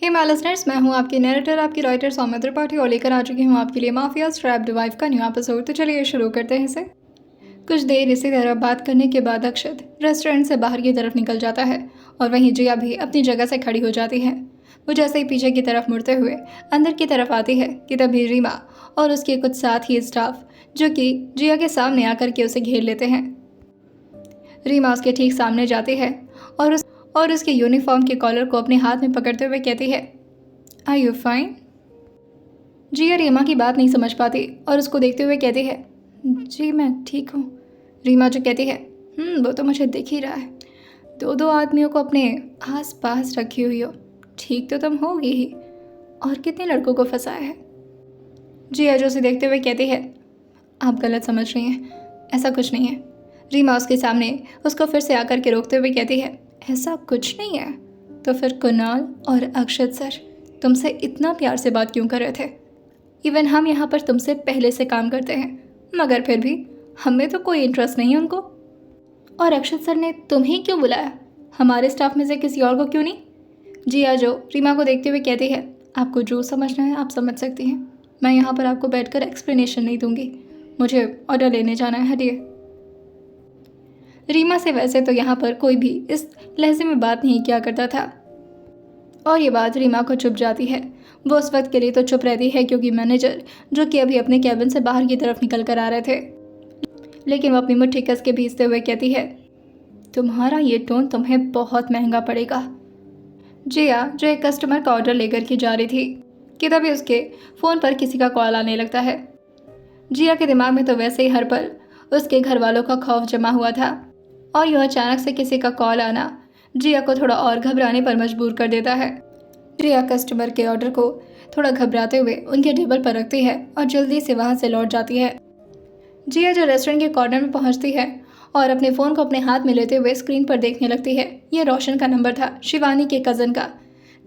Hey my listeners, मैं हूँ आपकी नरेटर, आपकी राइटर सौम्या त्रिपाठी और लेकर आ चुकी हूँ आपके लिए माफिया ट्रैप्ड वाइफ का न्यू एपिसोड। तो चलिए शुरू करते हैं इसे। कुछ देर इसी तरह बात करने के बाद अक्षत रेस्टोरेंट से बाहर की तरफ निकल जाता है और वहीं जिया भी अपनी जगह से खड़ी हो जाती है। वो जैसे ही पीछे की तरफ मुड़ते हुए अंदर की तरफ आती है कि तभी रीमा और उसके कुछ साथी स्टाफ जो कि जिया के सामने आकर के उसे घेर लेते हैं। रीमा उसके ठीक सामने जाती है और उसके यूनिफॉर्म के कॉलर को अपने हाथ में पकड़ते हुए कहती है, आर यू फाइन? जिया रीमा की बात नहीं समझ पाती और उसको देखते हुए कहती है, जी मैं ठीक हूँ। रीमा जो कहती है, वो तो मुझे दिख ही रहा है, दो दो आदमियों को अपने आस पास रखी हुई हो, ठीक तो तुम होगी ही, और कितने लड़कों को फंसाया है। जिया जो उसे देखते हुए कहती है, आप गलत समझ रही हैं, ऐसा कुछ नहीं है। रीमा उसके सामने उसको फिर से आकर के रोकते हुए कहती है, ऐसा कुछ नहीं है तो फिर कुणाल और अक्षत सर तुमसे इतना प्यार से बात क्यों कर रहे थे? इवन हम यहाँ पर तुमसे पहले से काम करते हैं, मगर फिर भी हमें तो कोई इंटरेस्ट नहीं है उनको। और अक्षत सर ने तुम्हें क्यों बुलाया, हमारे स्टाफ में से किसी और को क्यों नहीं? जिया जो रीमा को देखते हुए कहती है, आपको जो समझना है आप समझ सकती हैं, मैं यहाँ पर आपको बैठकर एक्सप्लेनेशन नहीं दूंगी, मुझे ऑर्डर लेने जाना है, हटिए। रीमा से वैसे तो यहाँ पर कोई भी इस लहजे में बात नहीं किया करता था और ये बात रीमा को चुप जाती है। वो उस वक्त के लिए तो चुप रहती है क्योंकि मैनेजर जो कि अभी अपने कैबिन से बाहर की तरफ निकल कर आ रहे थे, लेकिन वो अपनी मुट्ठी कस के भींचते हुए कहती है, तुम्हारा ये टोन तुम्हें बहुत महंगा पड़ेगा। जिया जो एक कस्टमर का ऑर्डर लेकर के जा रही थी कि तभी उसके फ़ोन पर किसी का कॉल आने लगता है। जिया के दिमाग में तो वैसे ही हर पल उसके घर वालों का खौफ जमा हुआ था और यह अचानक से किसी का कॉल आना जिया को थोड़ा और घबराने पर मजबूर कर देता है। जिया कस्टमर के ऑर्डर को थोड़ा घबराते हुए उनके टेबल पर रखती है और जल्दी से वहां से लौट जाती है। जिया जो रेस्टोरेंट के कॉर्नर में पहुंचती है और अपने फ़ोन को अपने हाथ में लेते हुए स्क्रीन पर देखने लगती है। यह रोशन का नंबर था, शिवानी के कज़न का,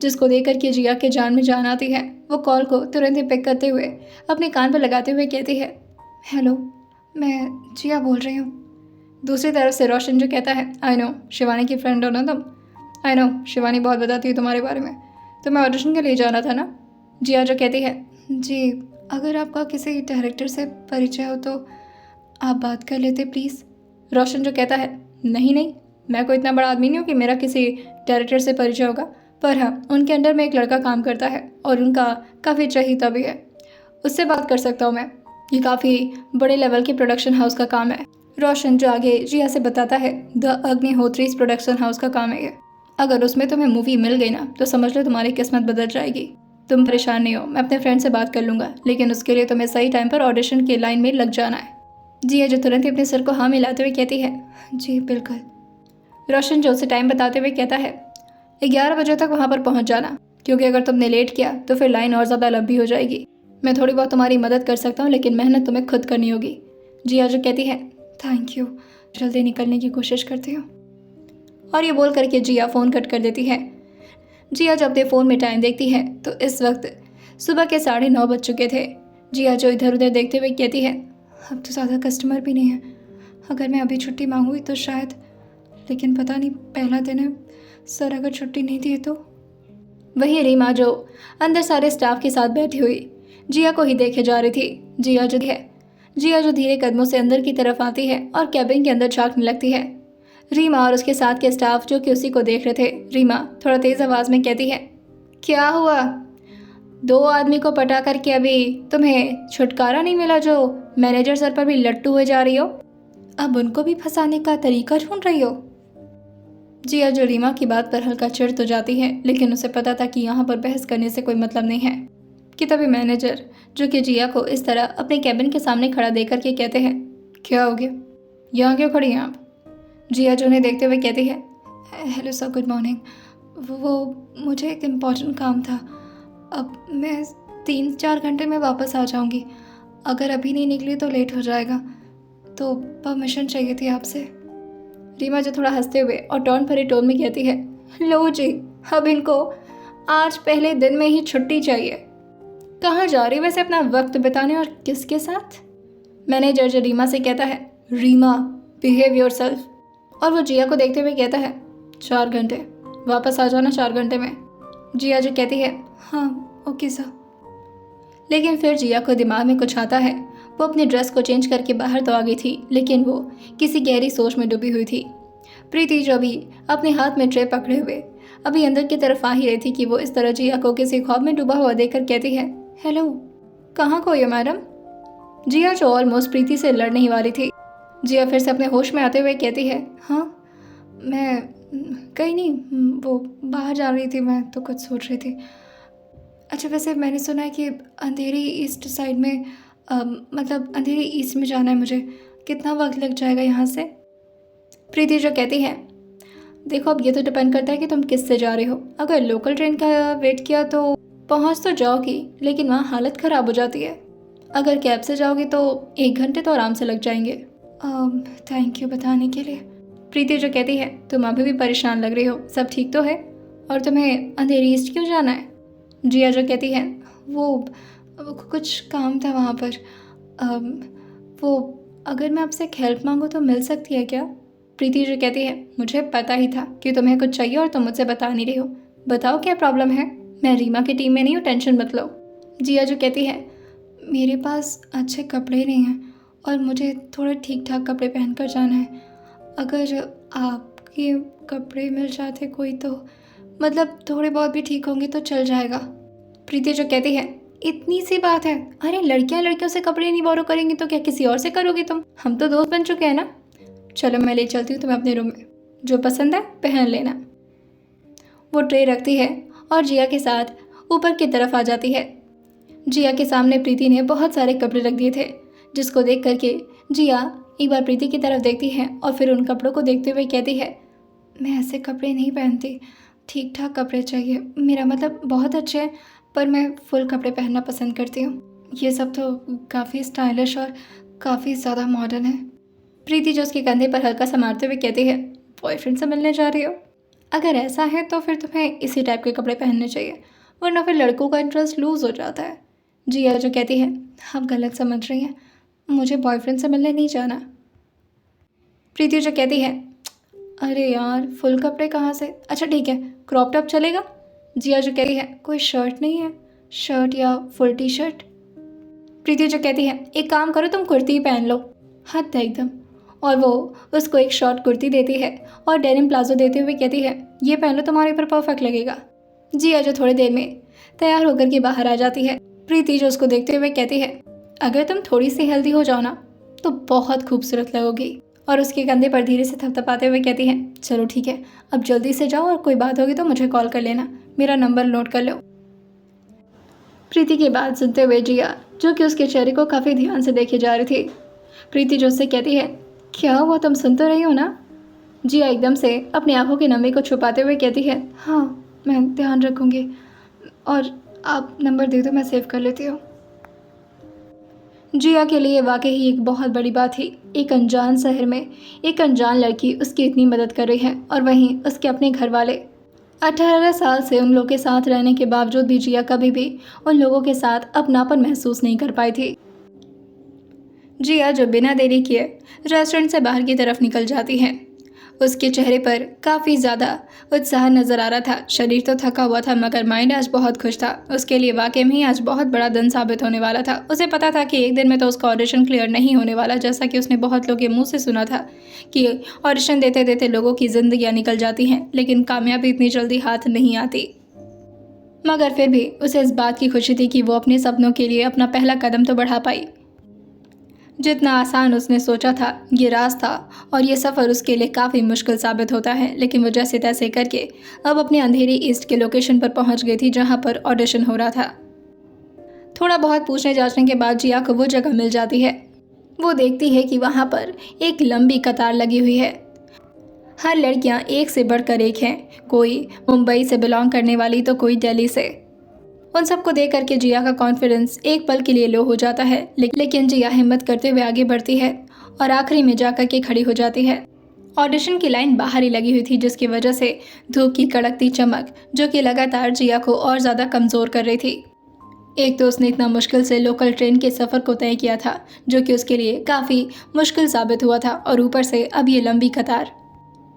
जिसको देकर के जिया के जान में जान आती है। वो कॉल को तुरंत ही पिक करते हुए अपने कान पर लगाते हुए कहती है, हेलो, मैं जिया बोल रही हूँ। दूसरी तरफ से रोशन जो कहता है, आई नो, शिवानी की फ्रेंड हो ना तुम? आई नो, शिवानी बहुत बताती है तुम्हारे बारे में, तुम्हें ऑडिशन के लिए जाना था ना? जिया जो कहती है, जी अगर आपका किसी डायरेक्टर से परिचय हो तो आप बात कर लेते प्लीज़। रोशन जो कहता है, नहीं नहीं, मैं कोई इतना बड़ा आदमी नहीं हूँ कि मेरा किसी डायरेक्टर से परिचय होगा, पर हाँ उनके अंडर में एक लड़का काम करता है और उनका काफ़ी चहीता भी है, उससे बात कर सकता हूँ मैं। ये काफ़ी बड़े लेवल के प्रोडक्शन हाउस का काम है। रोशन जो आगे जिया से बताता है, द अग्निहोत्रीज प्रोडक्शन हाउस का काम है ये। अगर उसमें तुम्हें मूवी मिल गई ना तो समझ लो तुम्हारी किस्मत बदल जाएगी। तुम परेशान नहीं हो, मैं अपने फ्रेंड से बात कर लूँगा, लेकिन उसके लिए तुम्हें सही टाइम पर ऑडिशन के लाइन में लग जाना है। जिया जो तुरंत ही अपने सर को हाँ मिलाते हुए कहती है, जी बिल्कुल। रोशन जो उसे टाइम बताते हुए कहता है, 11 बजे तक वहाँ पर पहुँच जाना, क्योंकि अगर तुमने लेट किया तो फिर लाइन और ज़्यादा लंबी हो जाएगी। मैं थोड़ी बहुत तुम्हारी मदद कर सकता हूँ, लेकिन मेहनत तुम्हें खुद करनी होगी। जिया जो कहती है, थैंक यू, जल्दी निकलने की कोशिश करती हूँ। और ये बोल करके जिया फ़ोन कट कर देती है। जिया जब अपने फ़ोन में टाइम देखती है तो इस वक्त सुबह के 9:30 बज चुके थे। जिया जो इधर उधर देखते हुए कहती है, अब तो ज़्यादा कस्टमर भी नहीं है, अगर मैं अभी छुट्टी मांगूँ तो शायद, लेकिन पता नहीं, पहला दिन है, सर अगर छुट्टी नहीं दी तो। वहीं रीमा जो अंदर सारे स्टाफ के साथ बैठी हुई जिया को ही देखे जा रही थी। जिया जो धीरे कदमों से अंदर की तरफ आती है और कैबिन के अंदर झांकने लगती है। रीमा और उसके साथ के स्टाफ जो कि उसी को देख रहे थे। रीमा थोड़ा तेज़ आवाज़ में कहती है, क्या हुआ? 2 आदमी को पटा करके अभी तुम्हें छुटकारा नहीं मिला जो मैनेजर सर पर भी लट्टू हुए जा रही हो? अब उनको भी फंसाने का तरीका ढूंढ रही हो? जिया जो रीमा की बात पर हल्का चिढ़ तो जाती है, लेकिन उसे पता था कि यहाँ पर बहस करने से कोई मतलब नहीं है कि तभी मैनेजर जो कि जिया को इस तरह अपने कैबिन के सामने खड़ा देख करके कहते हैं, क्या हो गया, यहाँ क्यों खड़ी हैं आप? जिया जो उन्हें देखते हुए कहती है, हेलो सर, गुड मॉर्निंग, वो मुझे एक इम्पॉर्टेंट काम था, अब मैं 3-4 घंटे में वापस आ जाऊंगी, अगर अभी नहीं निकली तो लेट हो जाएगा, तो परमिशन चाहिए थी आपसे। रीमा जो थोड़ा हंसते हुए और टोन भरे टोन में कहती है, लो जी, अब इनको आज पहले दिन में ही छुट्टी चाहिए। कहाँ जा रही वैसे अपना वक्त बिताने और किसके साथ? मैनेजर जो रीमा से कहता है, रीमा बिहेव योरसेल्फ। और वो जिया को देखते हुए कहता है, 4 घंटे, वापस आ जाना 4 घंटे में। जिया जो कहती है हाँ ओके सर। लेकिन फिर जिया को दिमाग में कुछ आता है। वो अपने ड्रेस को चेंज करके बाहर तो आ गई थी, लेकिन वो किसी गहरी सोच में डूबी हुई थी। प्रीति जो अभी अपने हाथ में ट्रे पकड़े हुए अभी अंदर की तरफ आ ही रही थी कि वो इस तरह जिया को किसी ख्वाब में डूबा हुआ देखकर कहती है हेलो, कहाँ खोई हो मैडम। जिया जो ऑलमोस्ट प्रीति से लड़ने ही वाली थी, जिया फिर से अपने होश में आते हुए कहती है हाँ मैं कहीं नहीं, वो बाहर जा रही थी, मैं तो कुछ सोच रही थी। अच्छा वैसे मैंने सुना है कि अंधेरी ईस्ट साइड में मतलब अंधेरी ईस्ट में जाना है मुझे, कितना वक्त लग जाएगा यहाँ से। प्रीति जो कहती है देखो अब ये तो डिपेंड करता है कि तुम किस से जा रहे हो। अगर लोकल ट्रेन का वेट किया तो पहुँच तो जाओगी, लेकिन वहाँ हालत ख़राब हो जाती है। अगर कैब से जाओगी तो 1 घंटे तो आराम से लग जाएंगे। थैंक यू बताने के लिए। प्रीति जो कहती है तुम अभी भी परेशान लग रही हो, सब ठीक तो है, और तुम्हें अंधेरी ईस्ट क्यों जाना है। जिया जो कहती है वो कुछ काम था वहाँ पर, वो अगर मैं आपसे एक हेल्प मांगूँ तो मिल सकती है क्या। प्रीति जो कहती है मुझे पता ही था कि तुम्हें कुछ चाहिए और तुम मुझसे बता नहीं रही हो, बताओ क्या प्रॉब्लम है। मैं रीमा की टीम में नहीं हूँ, टेंशन मत लो। जिया जो कहती है मेरे पास अच्छे कपड़े नहीं हैं और मुझे थोड़े ठीक ठाक कपड़े पहन कर जाना है। अगर आपके कपड़े मिल जाते कोई तो मतलब थोड़े बहुत भी ठीक होंगे तो चल जाएगा। प्रीति जो कहती है इतनी सी बात है, अरे लड़कियां लड़कियों से कपड़े नहीं बोरो करेंगी तो क्या किसी और से करोगी तुम, हम तो दोस्त बन चुके हैं ना। चलो मैं ले चलती हूँ तुम्हें अपने रूम में, जो पसंद है पहन लेना। वो ट्रे रखती है और जिया के साथ ऊपर की तरफ आ जाती है। जिया के सामने प्रीति ने बहुत सारे कपड़े रख दिए थे, जिसको देख करके जिया एक बार प्रीति की तरफ देखती है और फिर उन कपड़ों को देखते हुए कहती है मैं ऐसे कपड़े नहीं पहनती, ठीक ठाक कपड़े चाहिए, मेरा मतलब बहुत अच्छे हैं पर मैं फुल कपड़े पहनना पसंद करती हूँ। ये सब तो काफ़ी स्टाइलिश और काफ़ी ज़्यादा मॉडर्न है। प्रीति जो उसके कंधे पर हल्का सा मारते हुए कहती है बॉयफ्रेंड से मिलने जा रही हो, अगर ऐसा है तो फिर तुम्हें इसी टाइप के कपड़े पहनने चाहिए, वरना फिर लड़कों का इंटरेस्ट लूज़ हो जाता है। जिया जो कहती है आप गलत समझ रही हैं, मुझे बॉयफ्रेंड से मिलने नहीं जाना। प्रीति जो कहती है अरे यार फुल कपड़े कहाँ से, अच्छा ठीक है क्रॉप टॉप चलेगा। जिया जो कहती है कोई शर्ट नहीं है, शर्ट या फुल टी शर्ट। प्रीति जो कहती है एक काम करो तुम कुर्ती ही पहन लो, हद है एकदम। और वो उसको एक शॉर्ट कुर्ती देती है और डेनिम प्लाजो देते हुए कहती है ये पहन लो, तुम्हारे ऊपर परफेक्ट लगेगा। जिया जो थोड़ी देर में तैयार होकर के बाहर आ जाती है। प्रीति जो उसको देखते हुए कहती है अगर तुम थोड़ी सी हेल्दी हो जाओ ना तो बहुत खूबसूरत लगोगी, और उसके कंधे पर धीरे से थपथपाते हुए कहती है चलो ठीक है अब जल्दी से जाओ और कोई बात होगी तो मुझे कॉल कर लेना, मेरा नंबर नोट कर लो। प्रीति की बात सुनते हुए जिया जो कि उसके चेहरे को काफ़ी ध्यान से देखे जा रही थी, प्रीति जो उससे कहती है क्या हुआ, तुम सुन तो रही हो ना। जिया एकदम से अपनी आंखों की नमी को छुपाते हुए कहती है हाँ मैं ध्यान रखूँगी, और आप नंबर दे दो मैं सेव कर लेती हूँ। जिया के लिए वाकई ही एक बहुत बड़ी बात थी, एक अनजान शहर में एक अनजान लड़की उसकी इतनी मदद कर रही है, और वहीं उसके अपने घर वाले 18 साल से उन लोगों के साथ रहने के बावजूद भी जिया कभी भी उन लोगों के साथ अपनापन महसूस नहीं कर पाई थी। जिया जो बिना देरी किए रेस्टोरेंट से बाहर की तरफ निकल जाती है। उसके चेहरे पर काफ़ी ज़्यादा उत्साह नज़र आ रहा था। शरीर तो थका हुआ था मगर माइंड आज बहुत खुश था। उसके लिए वाकई में ही आज बहुत बड़ा दिन साबित होने वाला था। उसे पता था कि एक दिन में तो उसका ऑडिशन क्लियर नहीं होने वाला, जैसा कि उसने बहुत लोगों के मुंह से सुना था कि ऑडिशन देते देते लोगों की ज़िंदगियाँ निकल जाती हैं, लेकिन कामयाबी इतनी जल्दी हाथ नहीं आती। मगर फिर भी उसे इस बात की खुशी थी कि वो अपने सपनों के लिए अपना पहला कदम तो बढ़ा पाई। जितना आसान उसने सोचा था ये राज था, और ये सफ़र उसके लिए काफ़ी मुश्किल साबित होता है, लेकिन वो जैसे तैसे करके अब अपने अंधेरी ईस्ट के लोकेशन पर पहुंच गई थी जहां पर ऑडिशन हो रहा था। थोड़ा बहुत पूछने जांचने के बाद जिया को वो जगह मिल जाती है। वो देखती है कि वहां पर एक लंबी कतार लगी हुई है। हर लड़कियां एक से बढ़कर एक हैं, कोई मुंबई से बिलोंग करने वाली तो कोई दिल्ली से। उन सबको देख करके जिया का कॉन्फिडेंस एक पल के लिए लो हो जाता है, लेकिन जिया हिम्मत करते हुए आगे बढ़ती है और आखिरी में जाकर के खड़ी हो जाती है। ऑडिशन की लाइन बाहर ही लगी हुई थी, जिसकी वजह से धूप की कड़कती चमक जो कि लगातार जिया को और ज़्यादा कमज़ोर कर रही थी। एक तो उसने इतना मुश्किल से लोकल ट्रेन के सफ़र को तय किया था जो कि उसके लिए काफ़ी मुश्किल साबित हुआ था, और ऊपर से अब ये लंबी कतार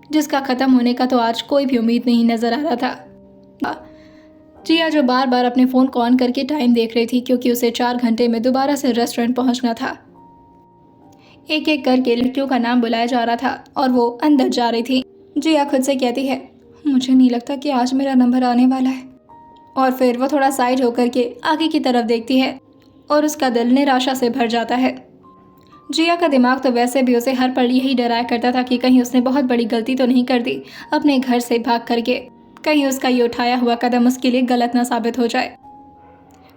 जिसका ख़त्म होने का तो आज कोई भी उम्मीद नहीं नज़र आ रहा था। जिया जो बार बार अपने फ़ोन को ऑन करके टाइम देख रही थी क्योंकि उसे 4 घंटे में दोबारा से रेस्टोरेंट पहुंचना था। एक एक करके लड़कियों का नाम बुलाया जा रहा था और वो अंदर जा रही थी। जिया खुद से कहती है, मुझे नहीं लगता कि आज मेरा नंबर आने वाला है। और फिर वो थोड़ा साइड होकर के आगे की तरफ देखती है और उसका दिल निराशा से भर जाता है। जिया का दिमाग तो वैसे भी उसे हर पल यही डराया करता था कि कहीं उसने बहुत बड़ी गलती तो नहीं कर दी अपने घर से भाग करके, कहीं उसका ये उठाया हुआ कदम उसके लिए गलत ना साबित हो जाए।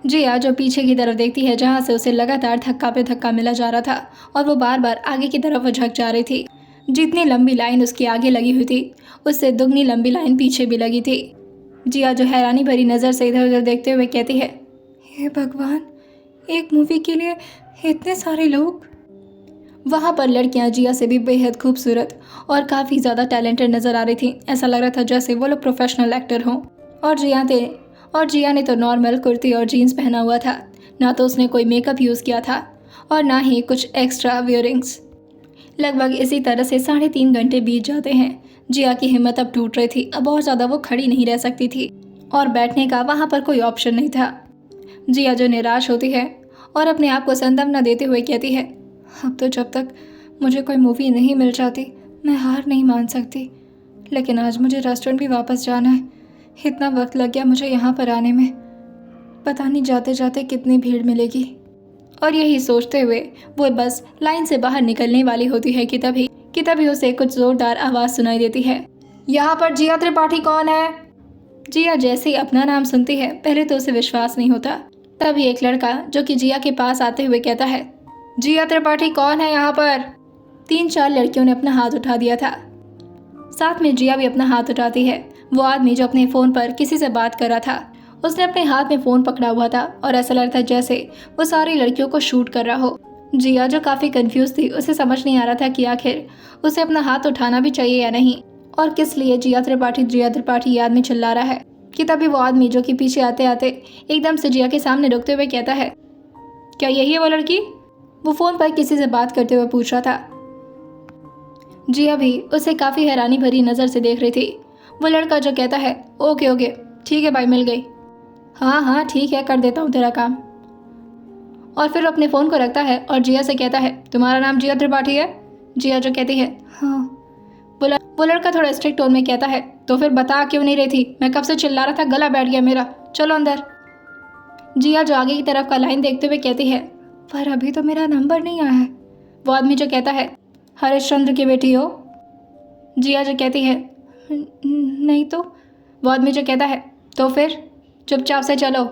जिया जो पीछे की तरफ देखती है जहाँ से उसे लगातार धक्का पे धक्का मिला जा रहा था और वो बार बार आगे की तरफ झक जा रही थी। जितनी लंबी लाइन उसकी आगे लगी हुई थी उससे दुगनी लंबी लाइन पीछे भी लगी थी। जिया जो हैरानी भरी नज़र से इधर उधर देखते हुए कहती है, हे भगवान, एक मूवी के लिए इतने सारे लोग। वहाँ पर लड़कियाँ जिया से भी बेहद खूबसूरत और काफ़ी ज़्यादा टैलेंटेड नज़र आ रही थी। ऐसा लग रहा था जैसे वो लोग प्रोफेशनल एक्टर हों। और जिया ने तो नॉर्मल कुर्ती और जीन्स पहना हुआ था, ना तो उसने कोई मेकअप यूज़ किया था और ना ही कुछ एक्स्ट्रा वियरिंग्स। लगभग इसी तरह से 3.5 घंटे बीत जाते हैं। जिया की हिम्मत अब टूट रही थी। अब और ज़्यादा वो खड़ी नहीं रह सकती थी और बैठने का वहाँ पर कोई ऑप्शन नहीं था। जिया जो निराश होती है और अपने आप को सांत्वना देते हुए कहती है, अब तो जब तक मुझे कोई मूवी नहीं मिल जाती मैं हार नहीं मान सकती। लेकिन आज मुझे रेस्टोरेंट भी वापस जाना है। इतना वक्त लग गया मुझे यहाँ पर आने में, पता नहीं जाते जाते कितनी भीड़ मिलेगी। और यही सोचते हुए वो बस लाइन से बाहर निकलने वाली होती है कि तभी उसे कुछ ज़ोरदार आवाज़ सुनाई देती है, यहाँ पर जिया त्रिपाठी कौन है? जिया जैसे ही अपना नाम सुनती है पहले तो उसे विश्वास नहीं होता। तभी एक लड़का जो कि जिया के पास आते हुए कहता है, जिया त्रिपाठी कौन है यहाँ पर? 3-4 लड़कियों ने अपना हाथ उठा दिया था। साथ में जिया भी अपना हाथ उठाती है। वो आदमी जो अपने फ़ोन पर किसी से बात कर रहा था उसने अपने हाथ में फ़ोन पकड़ा हुआ था और ऐसा लगता जैसे वो सारी लड़कियों को शूट कर रहा हो। जिया जो काफ़ी कंफ्यूज थी, उसे समझ नहीं आ रहा था कि आखिर उसे अपना हाथ उठाना भी चाहिए या नहीं और किस लिए जिया त्रिपाठी ये आदमी चिल्ला रहा है। कि तभी वो आदमी जो कि पीछे आते आते एकदम से जिया के सामने रुकते हुए कहता है, क्या यही है वो लड़की? वो फ़ोन पर किसी से बात करते हुए पूछ रहा था। जिया भी उसे काफ़ी हैरानी भरी नज़र से देख रही थी। वो लड़का जो कहता है, ओके ठीक है भाई, मिल गई। हाँ ठीक है, कर देता हूँ तेरा काम। और फिर अपने फ़ोन को रखता है और जिया से कहता है, तुम्हारा नाम जिया त्रिपाठी है? जिया जो कहती है, हाँ। वो लड़का थोड़ा स्ट्रिक्ट टोन में कहता है, तो फिर बता क्यों नहीं रही थी? मैं कब से चिल्ला रहा था, गला बैठ गया मेरा, चलो अंदर। जिया जो आगे की तरफ का लाइन देखते हुए कहती है, पर अभी तो मेरा नंबर नहीं आया है। वो आदमी जो कहता है, हरिश्चंद्र की बेटी हो? जिया जो कहती है, नहीं तो। वो आदमी जो कहता है, तो फिर चुपचाप से चलो,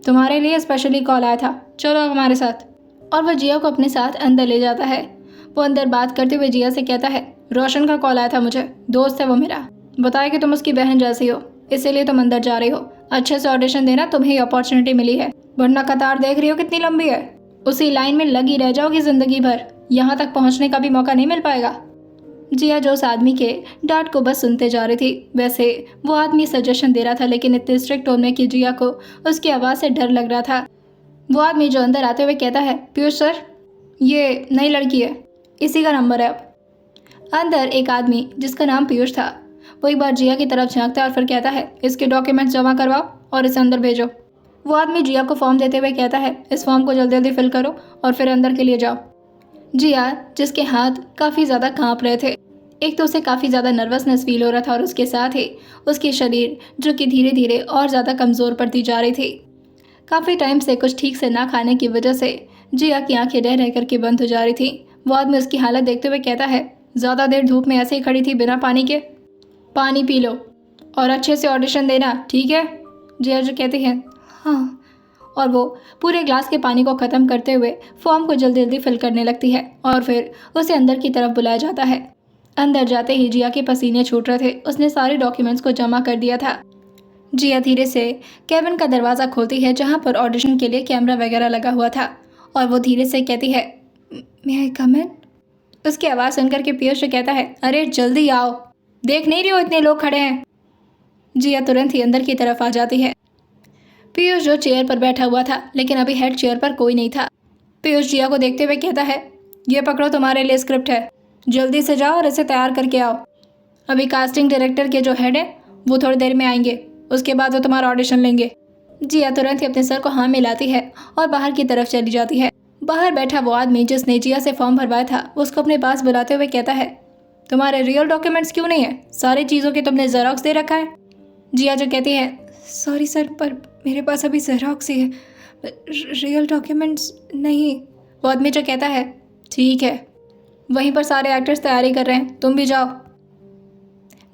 तुम्हारे लिए स्पेशली कॉल आया था, चलो हमारे साथ। और वह जिया को अपने साथ अंदर ले जाता है। वो अंदर बात करते हुए जिया से कहता है, रोशन का कॉल आया था मुझे, दोस्त है वो मेरा, बताया कि तुम उसकी बहन जैसी हो, इसीलिए तुम अंदर जा रही हो। अच्छे से ऑडिशन देना, तुम्हें अपॉर्चुनिटी मिली है, वरना कतार देख रही हो कितनी लंबी है, उसी लाइन में लगी रह जाओगी ज़िंदगी भर, यहाँ तक पहुँचने का भी मौका नहीं मिल पाएगा। जिया जो उस आदमी के डांट को बस सुनते जा रही थी। वैसे वो आदमी सजेशन दे रहा था लेकिन इतने स्ट्रिक्ट टोन में कि जिया को उसकी आवाज़ से डर लग रहा था। वो आदमी जो अंदर आते हुए कहता है, पीयूष सर, ये नई लड़की है, इसी का नंबर है। अब अंदर एक आदमी जिसका नाम पीयूष था वो एक बार जिया की तरफ झांकता है और फिर कहता है, इसके डॉक्यूमेंट्स जमा करवाओ और इसे अंदर भेजो। वो आदमी जिया को फॉर्म देते हुए कहता है, इस फॉर्म को जल्दी जल्दी फिल करो और फिर अंदर के लिए जाओ। जिया जिसके हाथ काफ़ी ज़्यादा काँप रहे थे, एक तो उसे काफ़ी ज़्यादा नर्वसनेस फील हो रहा था और उसके साथ ही उसकी शरीर जो कि धीरे धीरे और ज़्यादा कमज़ोर पड़ती जा रही थी। काफ़ी टाइम से कुछ ठीक से ना खाने की वजह से जिया की आंखें रह रह करके बंद हो जा रही थी। वो आदमी उसकी हालत देखते हुए कहता है, ज़्यादा देर धूप में ऐसे ही खड़ी थी बिना पानी के, पानी पी लो और अच्छे से ऑडिशन देना, ठीक है? जिया जो कहती है, हाँ। और वो पूरे ग्लास के पानी को ख़त्म करते हुए फॉर्म को जल्दी जल्दी फिल करने लगती है और फिर उसे अंदर की तरफ बुलाया जाता है। अंदर जाते ही जिया के पसीने छूट रहे थे। उसने सारे डॉक्यूमेंट्स को जमा कर दिया था। जिया धीरे से केबिन का दरवाज़ा खोलती है जहाँ पर ऑडिशन के लिए कैमरा वगैरह लगा हुआ था और वो धीरे से कहती है, मे आई कम इन? उसकी आवाज़ सुनकर के पीयूष कहता है, अरे जल्दी आओ, देख नहीं रही हो इतने लोग खड़े हैं। जिया तुरंत ही अंदर की तरफ आ जाती है। पीयूष जो चेयर पर बैठा हुआ था लेकिन अभी हेड चेयर पर कोई नहीं था। पीयूष जिया को देखते हुए कहता है, ये पकड़ो, तुम्हारे लिए स्क्रिप्ट है, जल्दी से जाओ और इसे तैयार करके आओ। अभी कास्टिंग डायरेक्टर के जो हेड है वो थोड़ी देर में आएंगे, उसके बाद वो तुम्हारा ऑडिशन लेंगे। जिया तुरंत ही अपने सर को हाँ मिलाती है और बाहर की तरफ चली जाती है। बाहर बैठा वो आदमी जिसने जिया से फॉर्म भरवाया था वो उसको अपने पास बुलाते हुए कहता है, तुम्हारे रियल डॉक्यूमेंट्स क्यों नहीं है? सारी चीज़ों के तुमने जेरोक्स दे रखा है। जिया जो कहती है, सॉरी सर, पर मेरे पास अभी जेरोक्स ही है, रियल डॉक्यूमेंट्स नहीं। वो आदमी जो कहता है, ठीक है, वहीं पर सारे एक्टर्स तैयारी कर रहे हैं, तुम भी जाओ।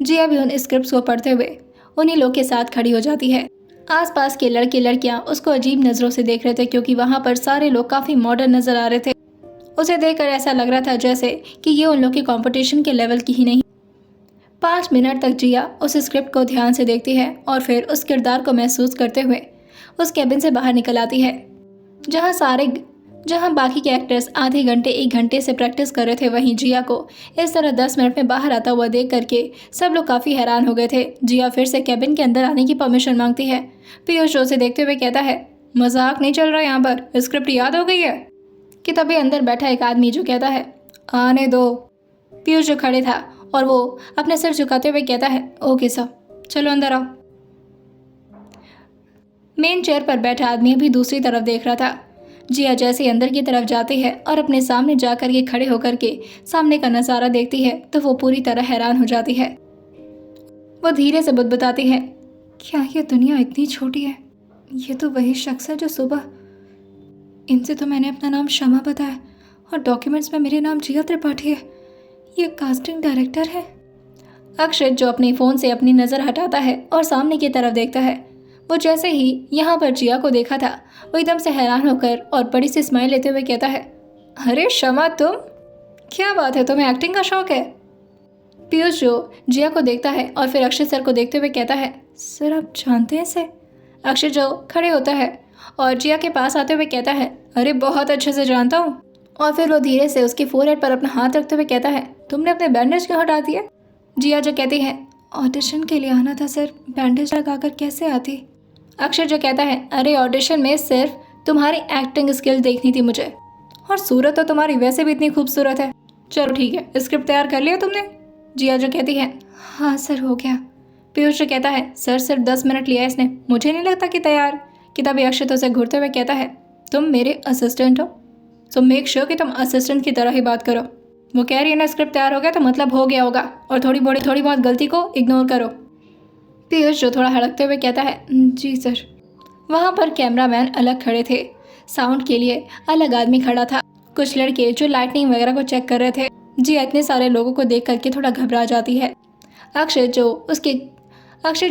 जिया भी उन स्क्रिप्ट्स को पढ़ते हुए उन्हीं लोग के साथ खड़ी हो जाती है। आसपास के लड़के लड़कियां उसको अजीब नज़रों से देख रहे थे क्योंकि वहाँ पर सारे लोग काफ़ी मॉडर्न नज़र आ रहे थे। उसे देखकर ऐसा लग रहा था जैसे कि ये उन लोग के कंपटीशन के लेवल की ही नहीं। 5 मिनट तक जिया उस स्क्रिप्ट को ध्यान से देखती है और फिर उस किरदार को महसूस करते हुए उस कैबिन से बाहर निकल आती है जहां बाकी के एक्टर्स आधे घंटे 1 घंटे से प्रैक्टिस कर रहे थे। वहीं जिया को इस तरह 10 मिनट में बाहर आता हुआ देख करके सब लोग काफ़ी हैरान हो गए थे। जिया फिर से कैबिन के अंदर आने की परमिशन मांगती है। पीयूष उसे देखते हुए कहता है, मजाक नहीं चल रहा यहाँ पर, स्क्रिप्ट याद हो गई है? कि तभी अंदर बैठा एक आदमी जो कहता है, आने दो। पीयूष जो खड़े था और वो अपने सिर झुकाते हुए कहता है, ओके सर, चलो अंदर आओ। मेन चेयर पर बैठा आदमी भी दूसरी तरफ देख रहा था। जिया जैसे ही अंदर की तरफ जाती है और अपने सामने जाकर के खड़े होकर के सामने का नज़ारा देखती है तो वो पूरी तरह हैरान हो जाती है। वो धीरे से बुदबुदाती है, क्या ये दुनिया इतनी छोटी है? ये तो वही शख्स है जो सुबह, इनसे तो मैंने अपना नाम शमा बताया और डॉक्यूमेंट्स में मेरे नाम जिया त्रिपाठी है। ये कास्टिंग डायरेक्टर है। अक्षत जो अपने फ़ोन से अपनी नज़र हटाता है और सामने की तरफ देखता है। वो जैसे ही यहाँ पर जिया को देखा था वो एकदम से हैरान होकर और बड़ी सी स्माइल लेते हुए कहता है, अरे शमा, तुम, क्या बात है, तुम्हें एक्टिंग का शौक है? पीयूष जो जिया को देखता है और फिर अक्षत सर को देखते हुए कहता है, सर आप जानते हैं इसे? अक्षत जो खड़े होता है और जिया के पास आते हुए कहता है, अरे बहुत अच्छे से जानता हूँ। और फिर वो धीरे से उसके फोरहेड पर अपना हाथ रखते हुए कहता है, तुमने अपने बैंडेज क्यों हटा दिए? जिया जो कहती है, ऑडिशन के लिए आना था सर, बैंडेज लगाकर कैसे आती? अक्षर जो कहता है, अरे ऑडिशन में सिर्फ तुम्हारी एक्टिंग स्किल देखनी थी मुझे, और सूरत तो तुम्हारी वैसे भी इतनी खूबसूरत है। चलो ठीक है, स्क्रिप्ट तैयार कर लिया तुमने? जिया जो कहती है, हाँ सर, हो गया। पीयूष जो कहता है, सर सिर्फ 10 मिनट लिया इसने, मुझे नहीं लगता कि तैयार। कि तभी अक्षत उसे घूरते हुए कहता है, तुम मेरे असिस्टेंट हो, सो मेक श्योर कि तुम असिस्टेंट की तरह ही बात करो। वो कह रही है ना स्क्रिप्ट तैयार हो गया तो मतलब हो गया होगा, और थोड़ी बहुत गलती को इग्नोर करो। पीयूष जो थोड़ा हड़कते हुए कहता है, जी सर। वहाँ पर कैमरामैन अलग खड़े थे, साउंड के लिए अलग आदमी खड़ा था, कुछ लड़के जो लाइटनिंग वगैरह को चेक कर रहे थे। जी इतने सारे लोगों को देख करके थोड़ा घबरा जाती है। अक्षय जो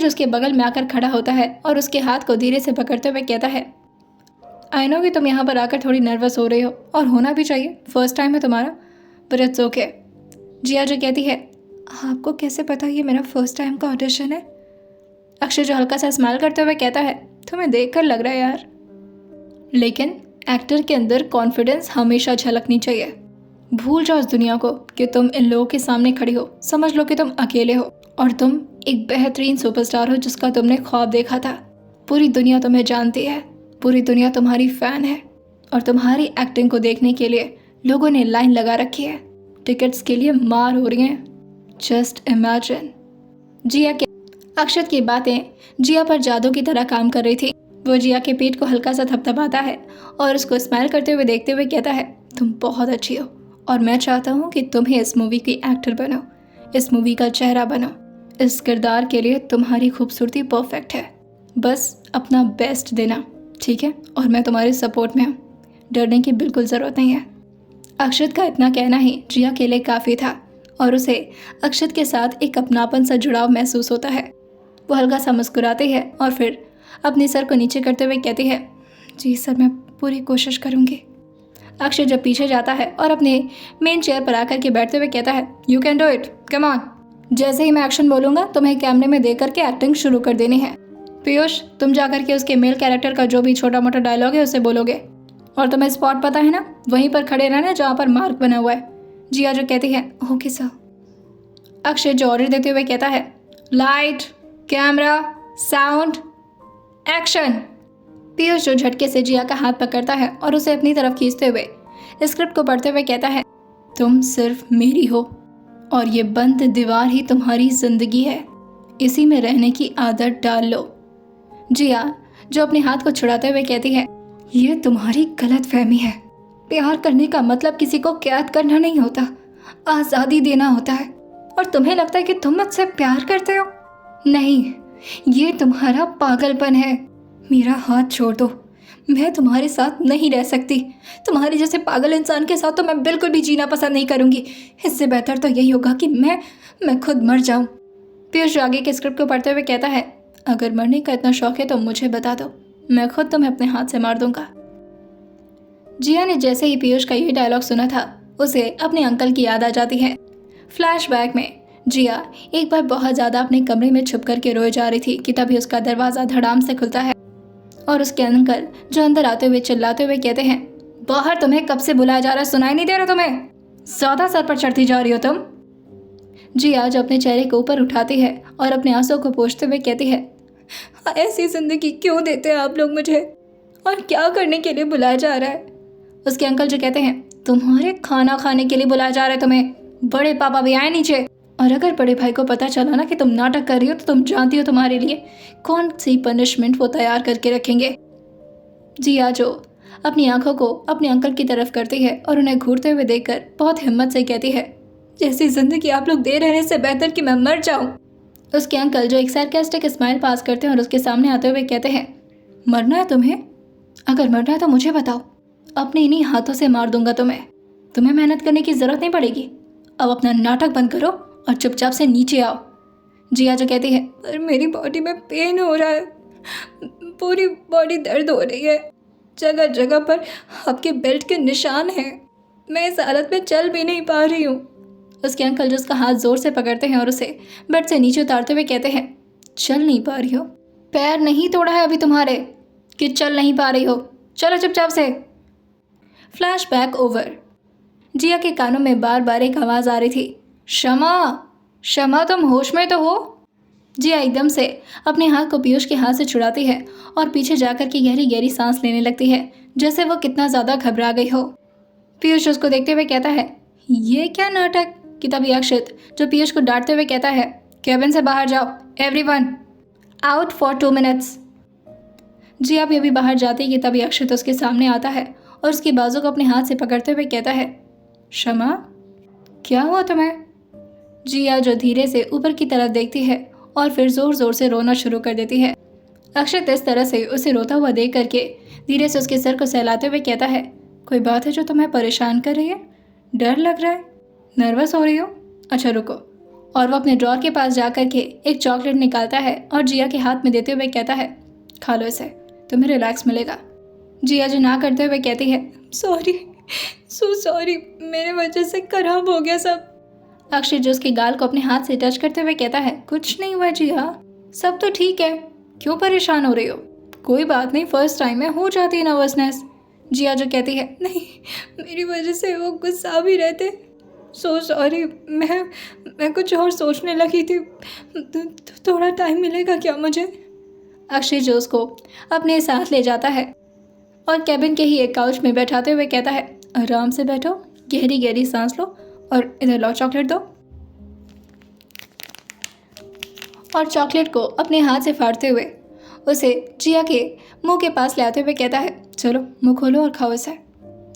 उसके बगल में आकर खड़ा होता है और उसके हाथ को धीरे से पकड़ते हुए कहता है, आई नो कि तुम यहाँ पर आकर थोड़ी नर्वस हो रही हो, और होना भी चाहिए, फर्स्ट टाइम है तुम्हारा, बट इट्स ओके। जिया जो कहती है, आपको कैसे पता ये मेरा फर्स्ट टाइम का ऑडिशन है? अक्षय जो हल्का सा स्माइल करते हुए कहता है, तुम्हें देखकर लग रहा है यार, लेकिन एक्टर के अंदर कॉन्फिडेंस हमेशा झलकनी चाहिए। भूल जाओ इस दुनिया को कि तुम इन लोगों के सामने खड़ी हो, समझ लो कि तुम अकेले हो और तुम एक बेहतरीन सुपरस्टार हो जिसका तुमने ख्वाब देखा था। पूरी दुनिया तुम्हें जानती है, पूरी दुनिया तुम्हारी फ़ैन है, और तुम्हारी एक्टिंग को देखने के लिए लोगों ने लाइन लगा रखी है, टिकट्स के लिए मार हो रही हैं। Just imagine. जिया के अक्षत की बातें जिया पर जादू की तरह काम कर रही थी। वो जिया के पेट को हल्का सा थपथपाता है और उसको स्माइल करते हुए देखते हुए कहता है, तुम बहुत अच्छी हो और मैं चाहता हूँ कि तुम ही इस मूवी की एक्टर बनो, इस मूवी का चेहरा बनो। इस किरदार के लिए तुम्हारी खूबसूरती परफेक्ट है, बस अपना बेस्ट देना, ठीक है? और मैं तुम्हारे सपोर्ट में हूँ, डरने की बिल्कुल ज़रूरत नहीं है। अक्षत का इतना कहना ही जिया के लिए काफ़ी था और उसे अक्षत के साथ एक अपनापन सा जुड़ाव महसूस होता है। वो हल्का सा मुस्कुराती है और फिर अपने सर को नीचे करते हुए कहती है, जी सर, मैं पूरी कोशिश करूँगी। अक्षय जब पीछे जाता है और अपने मेन चेयर पर आकर के बैठते हुए कहता है, you can do it, come on. जैसे ही मैं एक्शन बोलूँगा तुम्हें कैमरे में देख करके एक्टिंग शुरू कर देनी है। पीयूष, तुम जाकर के उसके मेल कैरेक्टर का जो भी छोटा मोटा डायलॉग है उसे बोलोगे, और तुम्हें स्पॉट पता है ना, वहीं पर खड़े रहना जहाँ पर मार्क बना हुआ है। जिया जो कहती है, ओके सर। अक्षय जो ऑर्डर देते हुए कहता है, light, camera, sound, action. Piyush जो झटके से जिया का हाथ पकड़ता है और उसे अपनी तरफ खींचते हुए स्क्रिप्ट को पढ़ते हुए कहता है, तुम सिर्फ मेरी हो और ये बंद दीवार ही तुम्हारी जिंदगी है, इसी में रहने की आदत डाल लो। जिया जो अपने हाथ को छुड़ाते हुए कहती है, ये तुम्हारी गलत फहमी है। प्यार करने का मतलब किसी को कैद करना नहीं होता, आज़ादी देना होता है। और तुम्हें लगता है कि तुम मुझसे प्यार करते हो? नहीं, ये तुम्हारा पागलपन है। मेरा हाथ छोड़ दो, मैं तुम्हारे साथ नहीं रह सकती। तुम्हारे जैसे पागल इंसान के साथ तो मैं बिल्कुल भी जीना पसंद नहीं करूँगी। इससे बेहतर तो यही होगा कि मैं खुद मर जाऊँ। पीयूष आगे के स्क्रिप्ट को पढ़ते हुए कहता है, अगर मरने का इतना शौक है तो मुझे बता दो, मैं खुद तुम्हें अपने हाथ से मार दूंगा। जिया ने जैसे ही पीयूष का ये डायलॉग सुना था, उसे अपने अंकल की याद आ जाती है। फ्लैशबैक में जिया एक बार बहुत ज़्यादा अपने कमरे में छुप करके रोए जा रही थी कि तभी उसका दरवाज़ा धड़ाम से खुलता है और उसके अंकल जो अंदर आते हुए चिल्लाते हुए कहते हैं, बाहर तुम्हें कब से बुलाया जा रहा है, सुनाई नहीं दे रहा तुम्हें? ज़्यादा सर पर चढ़ती जा रही हो तुम। जिया जो अपने चेहरे को ऊपर उठाती है और अपने आंसू को पोंछते हुए कहती है, ऐसी ज़िंदगी क्यों देते हैं आप लोग मुझे, और क्या करने के लिए बुलाया जा रहा है? उसके अंकल जो कहते हैं, तुम्हारे खाना खाने के लिए बुलाया जा रहा है तुम्हें, बड़े पापा भी आए नीचे। और अगर बड़े भाई को पता चला ना कि तुम नाटक कर रही हो तो तुम जानती हो तुम्हारे लिए कौन सी पनिशमेंट वो तैयार करके रखेंगे। जिया जो अपनी आंखों को अपने अंकल की तरफ करती है और उन्हें घूरते हुए देखकर बहुत हिम्मत से कहती है, जैसी जिंदगी आप लोग दे रहने से बेहतर कि मैं मर जाऊं। उसके अंकल जो एक सार्कास्टिक स्माइल पास करते हैं और उसके सामने आते हुए कहते हैं, मरना है तुम्हें? अगर मरना है तो मुझे बताओ, अपने इन्हीं हाथों से मार दूंगा तुम्हें मेहनत करने की जरूरत नहीं पड़ेगी। अब अपना नाटक बंद करो और चुपचाप से नीचे आओ। जिया जो कहती है, पर मेरी बॉडी में पेन हो रहा है, पूरी बॉडी दर्द हो रही है, जगह जगह पर आपके बेल्ट के निशान हैं, मैं इस हालत में चल भी नहीं पा रही हूँ। उसके अंकल जो उसका हाथ जोर से पकड़ते हैं और उसे बेड से नीचे उतारते हुए कहते हैं, चल नहीं पा रही हो? पैर नहीं तोड़ा है अभी तुम्हारे कि चल नहीं पा रही हो? चलो चुपचाप से। Flashback over. जिया के कानों में बार बार एक आवाज़ आ रही थी, शमा, शमा तुम होश में तो हो? जिया एकदम से अपने हाथ को पीयूष के हाथ से छुड़ाती है और पीछे जाकर के गहरी गहरी सांस लेने लगती है, जैसे वो कितना ज़्यादा घबरा गई हो। पीयूष उसको देखते हुए कहता है, ये क्या नाटक? कि तभी अक्षित जो पीयूष को डांटते हुए कहता है, केबिन से बाहर जाओ, एवरीवन आउट फॉर 2 मिनट्स। जिया भी अभी बाहर जाती कि तभी अक्षित उसके सामने आता है और उसकी बाजू को अपने हाथ से पकड़ते हुए कहता है, शमा क्या हुआ तुम्हें? जिया जो धीरे से ऊपर की तरफ देखती है और फिर जोर जोर से रोना शुरू कर देती है। अक्षत इस तरह से उसे रोता हुआ देख करके धीरे से उसके सर को सहलाते हुए कहता है, कोई बात है जो तुम्हें परेशान कर रही है? डर लग रहा है? नर्वस हो रही हो? अच्छा रुको। और वो अपने ड्रॉर के पास जा करके एक चॉकलेट निकालता है और जिया के हाथ में देते हुए कहता है, खा लो इसे, तुम्हें रिलैक्स मिलेगा। जिया जो ना करते हुए कहती है, सॉरी, सो सॉरी, मेरे वजह से खराब हो गया सब। अक्षय जो उसके गाल को अपने हाथ से टच करते हुए कहता है, कुछ नहीं हुआ जिया, सब तो ठीक है, क्यों परेशान हो रही हो? कोई बात नहीं, फर्स्ट टाइम में हो जाती है नर्वसनेस। जिया जो कहती है, नहीं मेरी वजह से वो गुस्सा भी रहते, सो सॉरी, मैं कुछ और सोचने लगी थी, थोड़ा टाइम मिलेगा क्या मुझे? अक्षय जो उसको अपने साथ ले जाता है और कैबिन के ही एक काउच में बैठाते हुए कहता है, आराम से बैठो, गहरी गहरी सांस लो और इधर लो चॉकलेट दो। और चॉकलेट को अपने हाथ से फाड़ते हुए उसे जिया के मुंह के पास ले आते हुए कहता है, चलो मुंह खोलो और खाओ इसे,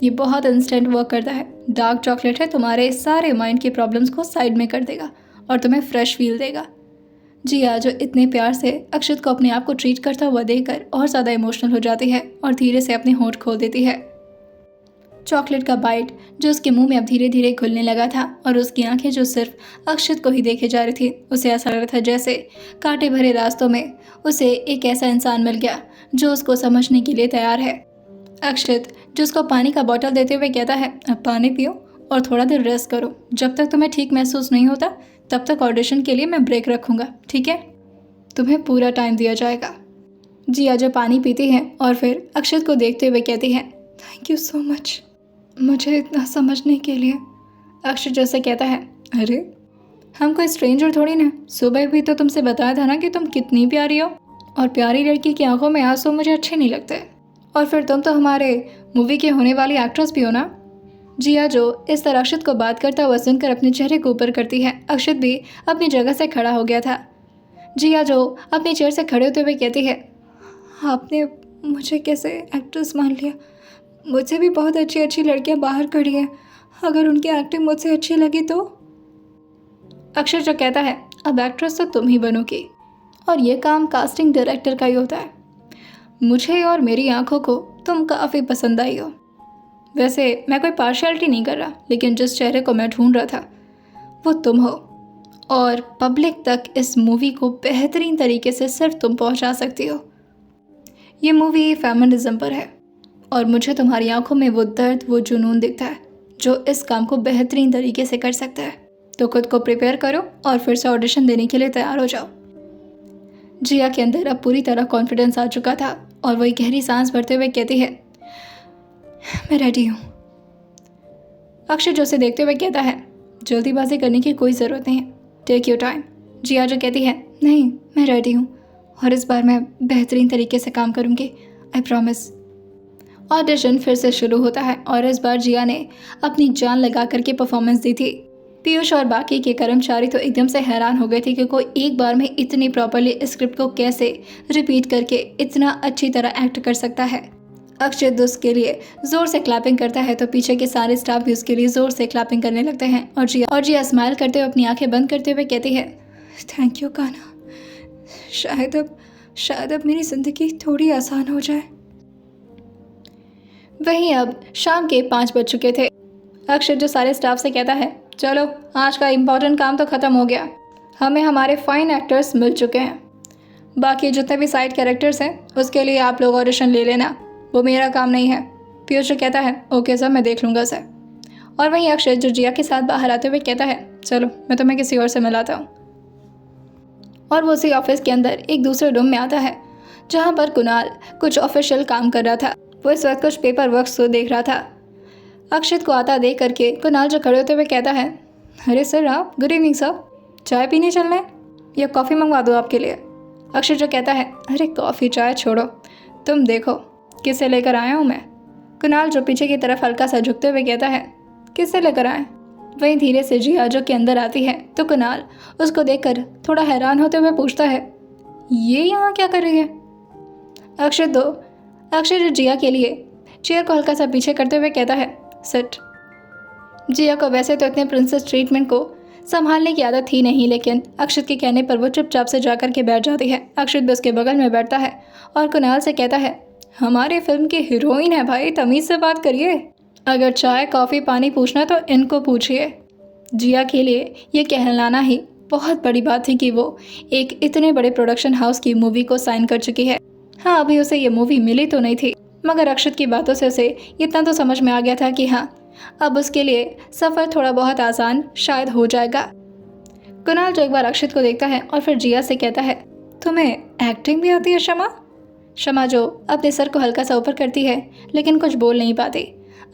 ये बहुत इंस्टेंट वर्क करता है। डार्क चॉकलेट है, तुम्हारे सारे माइंड की प्रॉब्लम्स को साइड में कर देगा और तुम्हें फ्रेश फील देगा। जिया जो इतने प्यार से अक्षत को अपने आप को ट्रीट करता हुआ देखकर और ज़्यादा इमोशनल हो जाती है और धीरे से अपने होंठ खोल देती है। चॉकलेट का बाइट जो उसके मुंह में अब धीरे धीरे खुलने लगा था और उसकी आंखें जो सिर्फ अक्षत को ही देखे जा रही थी, उसे ऐसा लग रहा था जैसे कांटे भरे रास्तों में उसे एक ऐसा इंसान मिल गया जो उसको समझने के लिए तैयार है। अक्षत जो उसको पानी का बॉटल देते हुए कहता है, अब पानी पियो और थोड़ा देर रेस्ट करो, जब तक तुम्हें ठीक महसूस नहीं होता तब तक ऑडिशन के लिए मैं ब्रेक रखूँगा, ठीक है? तुम्हें पूरा टाइम दिया जाएगा। जिया जो पानी पीती है और फिर अक्षत को देखते हुए कहती है, थैंक यू सो मच मुझे इतना समझने के लिए। अक्षत जैसे कहता है, अरे हम कोई स्ट्रेंजर थोड़ी ना, सुबह भी तो तुमसे बताया था ना कि तुम कितनी प्यारी हो, और प्यारी लड़की की आंखों में आंसू मुझे अच्छे नहीं लगते, और फिर तुम तो हमारे मूवी के होने वाली एक्ट्रेस भी हो ना। जिया जो इस तरह अक्षत को बात करता हुआ सुनकर अपने चेहरे को ऊपर करती है। अक्षत भी अपनी जगह से खड़ा हो गया था। जिया जो अपनी चेयर से खड़े होते हुए कहती है, आपने मुझे कैसे एक्ट्रेस मान लिया? मुझे भी बहुत अच्छी अच्छी लड़कियां बाहर खड़ी हैं, अगर उनकी एक्टिंग मुझसे अच्छी लगी तो? अक्षय जो कहता है, अब एक्ट्रेस तो तुम ही बनोगी, और ये काम कास्टिंग डायरेक्टर का ही होता है। मुझे और मेरी आंखों को तुम काफ़ी पसंद आई हो। वैसे मैं कोई पार्शियलिटी नहीं कर रहा, लेकिन जिस चेहरे को मैं ढूंढ रहा था वो तुम हो, और पब्लिक तक इस मूवी को बेहतरीन तरीके से सिर्फ तुम पहुंचा सकती हो। ये मूवी फेमिनिज्म पर है, और मुझे तुम्हारी आंखों में वो दर्द, वो जुनून दिखता है जो इस काम को बेहतरीन तरीके से कर सकता है। तो खुद को प्रिपेयर करो और फिर से ऑडिशन देने के लिए तैयार हो जाओ। जिया के अंदर अब पूरी तरह कॉन्फिडेंस आ चुका था, और वही गहरी सांस भरते हुए कहती है, मैं रेडी हूँ। अक्षय जो उसे देखते हुए कहता है, जल्दीबाजी करने की कोई ज़रूरत नहीं है, टेक योर टाइम। जिया जो कहती है, नहीं मैं रेडी हूँ, और इस बार मैं बेहतरीन तरीके से काम करूँगी, आई प्रॉमिस। ऑडिशन फिर से शुरू होता है, और इस बार जिया ने अपनी जान लगा करके परफॉर्मेंस दी थी। पीयूष और बाकी के कर्मचारी तो एकदम से हैरान हो गए थे कि कोई एक बार में इतनी प्रॉपरली स्क्रिप्ट को कैसे रिपीट करके इतना अच्छी तरह एक्ट कर सकता है। अक्षय उसके लिए ज़ोर से क्लैपिंग करता है, तो पीछे के सारे स्टाफ भी उसके लिए ज़ोर से क्लैपिंग करने लगते हैं, और जिया स्माइल करते हुए अपनी आंखें बंद करते हुए कहती है, थैंक यू कान्हा, शायद अब मेरी ज़िंदगी थोड़ी आसान हो जाए। वहीं अब शाम के 5 बज चुके थे। अक्षय जो सारे स्टाफ से कहता है, चलो आज का इम्पोर्टेंट काम तो ख़त्म हो गया, हमें हमारे फाइन एक्टर्स मिल चुके हैं। बाकी जितने भी साइड कैरेक्टर्स हैं उसके लिए आप लोग ऑडिशन ले लेना, वो मेरा काम नहीं है। पीयूष जो कहता है, ओके सर, मैं देख लूँगा सर। और वहीं अक्षय जो जिया के साथ बाहर आते हुए कहता है, चलो मैं तुम्हें किसी और से मिलाता हूँ। और वो उसी ऑफिस के अंदर एक दूसरे रूम में आता है जहाँ पर कुणाल कुछ ऑफिशियल काम कर रहा था। वो इस वक्त कुछ पेपर वर्क को देख रहा था। अक्षित को आता देख करके कुणाल जो खड़े होते हुए कहता है, अरे सर आप, गुड इवनिंग सर, चाय पीने चलना है या कॉफ़ी मंगवा दो आपके लिए? अक्षय जो कहता है, अरे कॉफ़ी चाय छोड़ो, तुम देखो किसे लेकर आया हूँ मैं। कुणाल जो पीछे की तरफ हल्का सा झुकते हुए कहता है, किसे लेकर आए? वहीं धीरे से जिया जो के अंदर आती है, तो कुणाल उसको देखकर थोड़ा हैरान होते हुए पूछता है, ये यहाँ क्या कर रही है? अक्षय जो जिया के लिए चेयर को हल्का सा पीछे करते हुए कहता है, सिट। जिया को वैसे तो इतने प्रिंसेस ट्रीटमेंट को संभालने की आदत थी नहीं, लेकिन अक्षित के कहने पर वो चुपचाप से जाकर के बैठ जाती है। अक्षित भी उसके बगल में बैठता है और कुणाल से कहता है, हमारी फिल्म की हीरोइन है भाई, तमीज़ से बात करिए। अगर चाय कॉफ़ी पानी पूछना तो इनको पूछिए। जिया के लिए ये कहलाना ही बहुत बड़ी बात थी कि वो एक इतने बड़े प्रोडक्शन हाउस की मूवी को साइन कर चुकी है। हाँ, अभी उसे ये मूवी मिली तो नहीं थी, मगर अक्षित की बातों से उसे इतना तो समझ में आ गया था कि हाँ, अब उसके लिए सफ़र थोड़ा बहुत आसान शायद हो जाएगा। कुणाल जो एक बार अक्षित को देखता है और फिर जिया से कहता है, तुम्हें एक्टिंग भी आती है शमा? शमा जो अपने सर को हल्का सा ऊपर करती है लेकिन कुछ बोल नहीं पाती।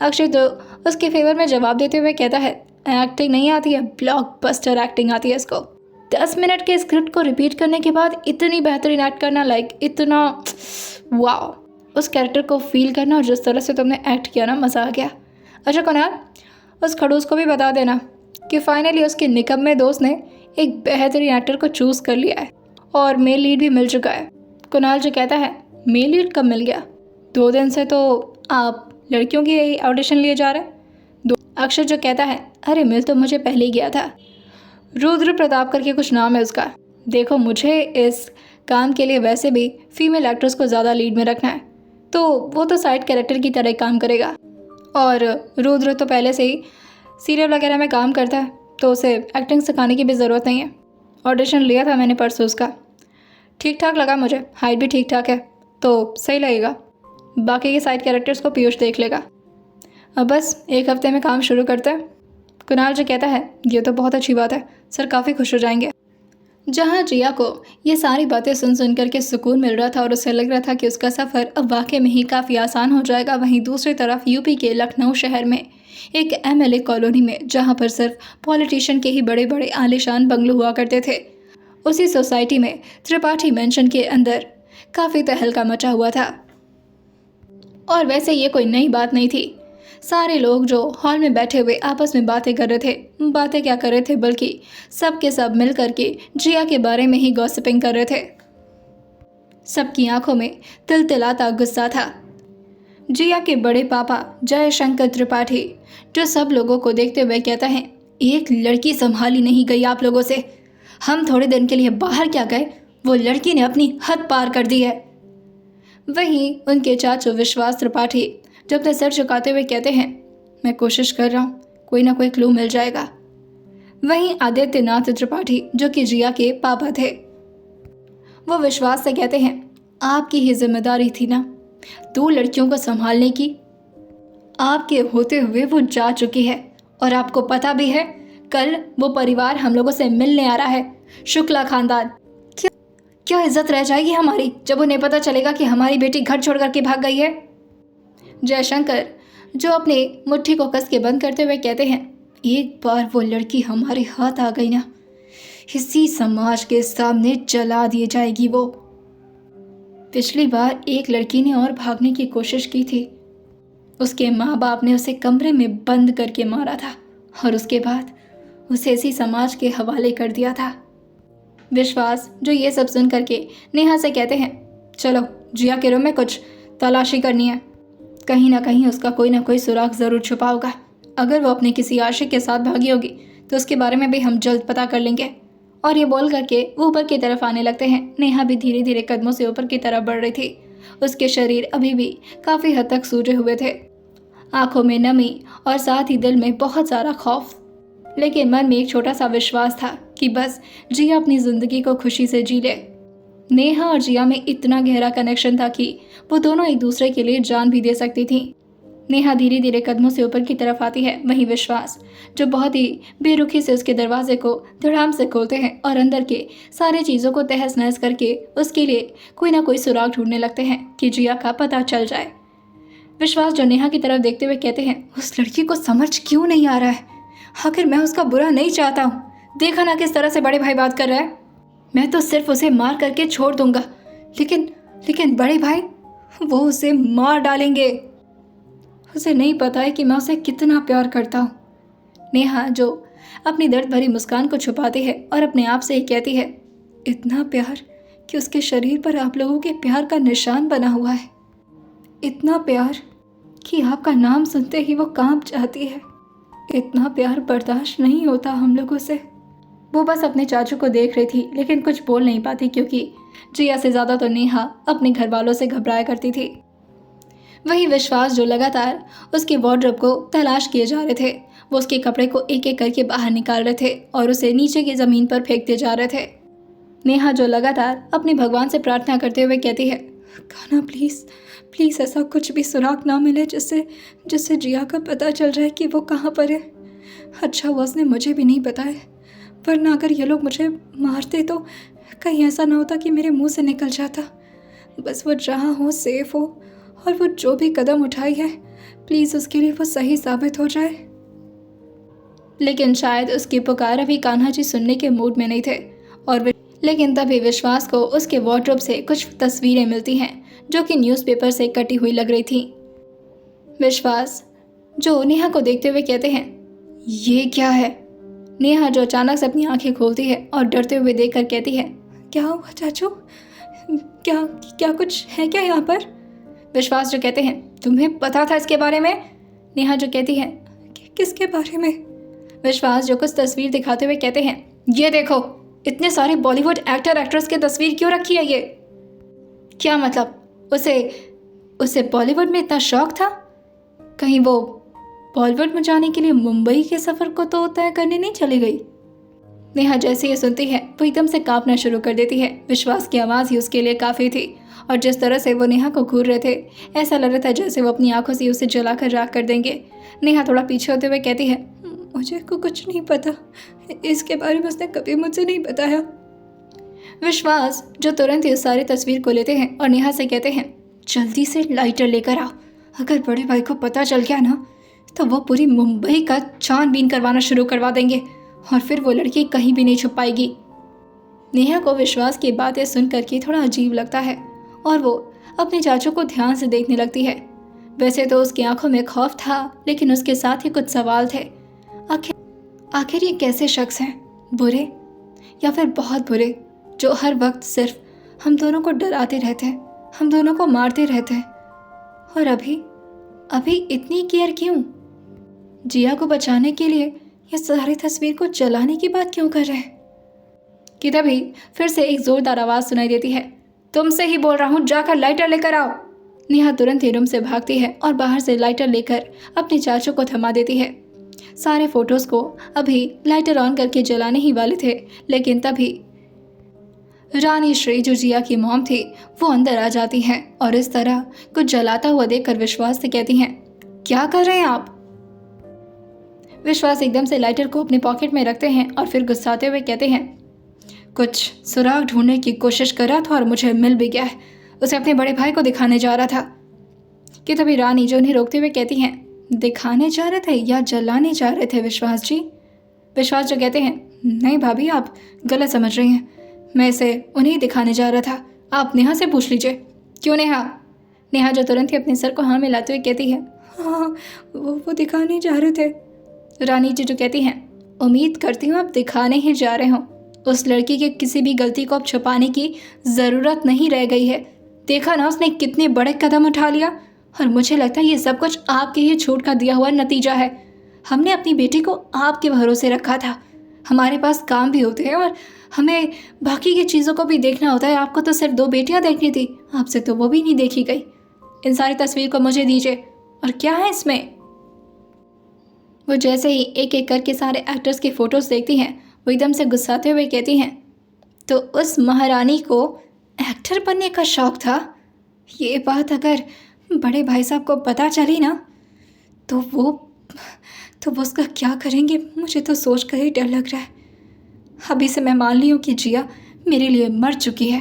अक्षित जो उसके फेवर में जवाब देते हुए कहता है, एक्टिंग नहीं आती है, ब्लॉकबस्टर एक्टिंग आती है इसको। 10 मिनट के स्क्रिप्ट को रिपीट करने के बाद इतनी बेहतरीन एक्ट करना, लाइक इतना वाओ, उस कैरेक्टर को फील करना, और जिस तरह से तुमने एक्ट किया ना, मज़ा आ गया। अच्छा कुणाल, उस खड़ूस को भी बता देना कि फाइनली उसके निकम्मे दोस्त ने एक बेहतरीन एक्टर को चूज़ कर लिया है और मेल लीड भी मिल चुका है। कुणाल जो कहता है, मेल लीड कब मिल गया? 2 दिन से तो आप लड़कियों की ऑडिशन लिए जा रहे हैं। अक्षय जो कहता है, अरे मिल तो मुझे पहले ही गया था, रुद्र प्रताप करके कुछ नाम है उसका। देखो, मुझे इस काम के लिए वैसे भी फीमेल एक्ट्रेस को ज़्यादा लीड में रखना है, तो वो तो साइड कैरेक्टर की तरह काम करेगा, और रुद्र तो पहले से ही सीरियल वगैरह में काम करता है, तो उसे एक्टिंग सिखाने की भी ज़रूरत नहीं है। ऑडिशन लिया था मैंने परसों उसका, ठीक ठाक लगा मुझे, हाइट भी ठीक ठाक है, तो सही लगेगा। बाकी के साइड कैरेक्टर्स को पीयूष देख लेगा। अब बस 1 हफ्ते में काम शुरू करते हैं। कुणाल जो कहता है, ये तो बहुत अच्छी बात है सर, काफ़ी खुश हो जाएंगे। जहाँ जिया को ये सारी बातें सुन करके सुकून मिल रहा था और उसे लग रहा था कि उसका सफ़र अब वाकई में ही काफ़ी आसान हो जाएगा, वहीं दूसरी तरफ यूपी के लखनऊ शहर में एक एमएलए कॉलोनी में, जहाँ पर सिर्फ पॉलिटिशियन के ही बड़े बड़े आलीशान बंगलो हुआ करते थे, उसी सोसाइटी में त्रिपाठी मेंशन के अंदर काफ़ी तहलका मचा हुआ था। और वैसे ये कोई नई बात नहीं थी। सारे लोग जो हॉल में बैठे हुए आपस में बातें कर रहे थे, बातें क्या कर रहे थे बल्कि सब के सब मिल करके जिया के बारे में ही गॉसिपिंग कर रहे थे। सबकी आंखों में तिलतिलाता गुस्सा था। जिया के बड़े पापा जयशंकर त्रिपाठी, जो सब लोगों को देखते हुए कहता है, एक लड़की संभाली नहीं गई आप लोगों से। हम थोड़े दिन के लिए बाहर क्या गए, वो लड़की ने अपनी हद पार कर दी है। वहीं उनके चाचू विश्वास त्रिपाठी, जो अपने सर झुकाते हुए कहते हैं, मैं कोशिश कर रहा हूँ, कोई ना कोई क्लू मिल जाएगा। वहीं आदित्यनाथ त्रिपाठी, जो कि जिया के पापा थे, वो विश्वास से कहते हैं, आपकी ही जिम्मेदारी थी ना 2 लड़कियों को संभालने की। आपके होते हुए वो जा चुकी है और आपको पता भी है, कल वो परिवार हम लोगों से मिलने आ रहा है। शुक्ला खानदान, क्या इज्जत रह जाएगी हमारी जब उन्हें पता चलेगा कि हमारी बेटी घर छोड़ करके भाग गई है। जयशंकर, जो अपने मुट्ठी को कस के बंद करते हुए कहते हैं, एक बार वो लड़की हमारे हाथ आ गई ना, इसी समाज के सामने जला दी जाएगी वो। पिछली बार एक लड़की ने और भागने की कोशिश की थी। उसके माँ बाप ने उसे कमरे में बंद करके मारा था और उसके बाद उसे इसी समाज के हवाले कर दिया था। विश्वास, जो ये सब सुन करके नेहा से कहते हैं, चलो जिया के रूम में कुछ तलाशी करनी है, कहीं ना कहीं उसका कोई ना कोई सुराग ज़रूर छुपा होगा। अगर वो अपने किसी आशिक के साथ भागी होगी तो उसके बारे में भी हम जल्द पता कर लेंगे। और ये बोल करके वो ऊपर की तरफ आने लगते हैं। नेहा भी धीरे धीरे कदमों से ऊपर की तरफ बढ़ रही थी। उसके शरीर अभी भी काफ़ी हद तक सूजे हुए थे, आंखों में नमी और साथ ही दिल में बहुत सारा खौफ, लेकिन मन में एक छोटा सा विश्वास था कि बस जिया अपनी ज़िंदगी को खुशी से जी ले। नेहा और जिया में इतना गहरा कनेक्शन था कि वो दोनों एक दूसरे के लिए जान भी दे सकती थी। नेहा धीरे धीरे कदमों से ऊपर की तरफ आती है। वहीं विश्वास, जो बहुत ही बेरुखी से उसके दरवाजे को धड़ाम से खोलते हैं और अंदर के सारी चीज़ों को तहस नहस करके उसके लिए कोई ना कोई सुराग ढूंढने लगते हैं कि जिया का पता चल जाए। विश्वास, जो नेहा की तरफ देखते हुए कहते हैं, उस लड़की को समझ क्यों नहीं आ रहा है, आखिर मैं उसका बुरा नहीं चाहता हूँ। देखा ना किस तरह से बड़े भाई बात कर रहा है। मैं तो सिर्फ उसे मार करके छोड़ दूंगा, लेकिन बड़े भाई वो उसे मार डालेंगे। उसे नहीं पता है कि मैं उसे कितना प्यार करता हूँ। नेहा, जो अपनी दर्द भरी मुस्कान को छुपाती है और अपने आप से ही कहती है, इतना प्यार कि उसके शरीर पर आप लोगों के प्यार का निशान बना हुआ है, इतना प्यार कि आपका नाम सुनते ही वो कांप जाती है। इतना प्यार बर्दाश्त नहीं होता हम लोगों से। वो बस अपने चाचू को देख रही थी, लेकिन कुछ बोल नहीं पाती, क्योंकि जिया से ज़्यादा तो नेहा अपने घर वालों से घबराया करती थी। वही विश्वास, जो लगातार उसके वार्डरोब को तलाश किए जा रहे थे, वो उसके कपड़े को एक एक करके बाहर निकाल रहे थे और उसे नीचे की ज़मीन पर फेंकते जा रहे थे। नेहा, जो लगातार अपने भगवान से प्रार्थना करते हुए कहती है, खाना प्लीज़ ऐसा कुछ भी सुराग ना मिले जिससे जिया का पता चल जाए कि वो कहाँ पर है। अच्छा हुआ उसने मुझे भी नहीं बताया, वरना अगर ये लोग मुझे मारते तो कहीं ऐसा ना होता कि मेरे मुंह से निकल जाता। बस वो जहाँ हो सेफ हो, और वो जो भी कदम उठाई है प्लीज़ उसके लिए वो सही साबित हो जाए। लेकिन शायद उसकी पुकार अभी कान्हा जी सुनने के मूड में नहीं थे लेकिन तभी विश्वास को उसके वार्डरोब से कुछ तस्वीरें मिलती हैं जो कि न्यूज़पेपर से कटी हुई लग रही थी। विश्वास, जो नेहा को देखते हुए कहते हैं, ये क्या है। नेहा, जो अचानक से अपनी आंखें खोलती है और डरते हुए देखकर कहती है, क्या हुआ चाचू, क्या कुछ है क्या यहाँ पर। विश्वास, जो कहते हैं, तुम्हें पता था इसके बारे में। नेहा, जो कहती है, किसके बारे में। विश्वास, जो कुछ तस्वीर दिखाते हुए कहते हैं, ये देखो, इतने सारे बॉलीवुड एक्टर एक्ट्रेस की तस्वीर क्यों रखी है ये। क्या मतलब, उसे बॉलीवुड में इतना शौक था, कहीं वो बॉलीवुड में जाने के लिए मुंबई के सफ़र को तो तय करने नहीं चली गई। नेहा जैसे ये सुनती है वो एकदम से कांपना शुरू कर देती है। विश्वास की आवाज़ ही उसके लिए काफ़ी थी और जिस तरह से वो नेहा को घूर रहे थे, ऐसा लग रहा था जैसे वो अपनी आंखों से उसे जलाकर राख कर देंगे। नेहा थोड़ा पीछे होते हुए कहती है, मुझे को कुछ नहीं पता, इसके बारे में उसने कभी मुझसे नहीं बताया। विश्वास, जो तुरंत ही उस सारी तस्वीर को लेते हैं और नेहा से कहते हैं, जल्दी से लाइटर लेकर आओ, अगर बड़े भाई को पता चल गया ना तो वो पूरी मुंबई का छानबीन करवाना शुरू करवा देंगे और फिर वो लड़की कहीं भी नहीं छुप पाएगी। नेहा को विश्वास की बातें सुन करके थोड़ा अजीब लगता है और वो अपने चाचू को ध्यान से देखने लगती है। वैसे तो उसकी आंखों में खौफ था, लेकिन उसके साथ ही कुछ सवाल थे। आखिर ये कैसे शख्स हैं, बुरे या फिर बहुत बुरे, जो हर वक्त सिर्फ हम दोनों को डराते रहते, हम दोनों को मारते रहते। और अभी इतनी केयर क्यों? जिया को बचाने के लिए ये सारी तस्वीर को जलाने की बात क्यों कर रहे हैं? कि तभी फिर से एक जोरदार आवाज़ सुनाई देती है, तुमसे ही बोल रहा हूँ, जाकर लाइटर लेकर आओ। नेहा तुरंत ही रूम से भागती है और बाहर से लाइटर लेकर अपने चाचू को थमा देती है। सारे फोटोज़ को अभी लाइटर ऑन करके जलाने ही वाले थे, लेकिन तभी रानी श्री, जो जिया की मॉम थी, वो अंदर आ जाती हैं और इस तरह कुछ जलाता हुआ देखकर विश्वास से कहती हैं, क्या कर रहे हैं आप? विश्वास एकदम से लाइटर को अपने पॉकेट में रखते हैं और फिर गुस्साते हुए कहते हैं, कुछ सुराग ढूंढने की कोशिश कर रहा था और मुझे मिल भी गया है। उसे अपने बड़े भाई को दिखाने जा रहा था। कि तभी रानी, जो उन्हें रोकते हुए कहती हैं, दिखाने जा रहे थे या जलाने जा रहे थे विश्वास जी? विश्वास जो कहते हैं, नहीं भाभी, आप गलत समझ रही हैं, मैं इसे उन्हें दिखाने जा रहा था, आप नेहा से पूछ लीजिए। क्यों नेहा? नेहा जो तुरंत ही अपने सर को हाँ मिलाते हुए कहती है, हाँ वो दिखाने जा रहे थे। रानी जी जो कहती हैं, उम्मीद करती हूँ आप दिखाने ही जा रहे हो। उस लड़की के किसी भी गलती को अब छुपाने की ज़रूरत नहीं रह गई है। देखा ना उसने कितने बड़े कदम उठा लिया, और मुझे लगता है ये सब कुछ आपके ही छूट का दिया हुआ नतीजा है। हमने अपनी बेटी को आपके भरोसे रखा था। हमारे पास काम भी होते हैं और हमें बाकी की चीज़ों को भी देखना होता है। आपको तो सिर्फ 2 बेटियां देखनी थी, आपसे तो वो भी नहीं देखी गई। इन सारी तस्वीर को मुझे दीजिए। और क्या है इसमें? वो जैसे ही एक एक करके सारे एक्टर्स की फ़ोटोज़ देखती हैं, वो एकदम से गुस्साते हुए कहती हैं, तो उस महारानी को एक्टर बनने का शौक़ था? ये बात अगर बड़े भाई साहब को पता चली ना, तो वो उसका क्या करेंगे? मुझे तो सोच कर ही डर लग रहा है। अभी से मैं मान ली हूँ कि जिया मेरे लिए मर चुकी है।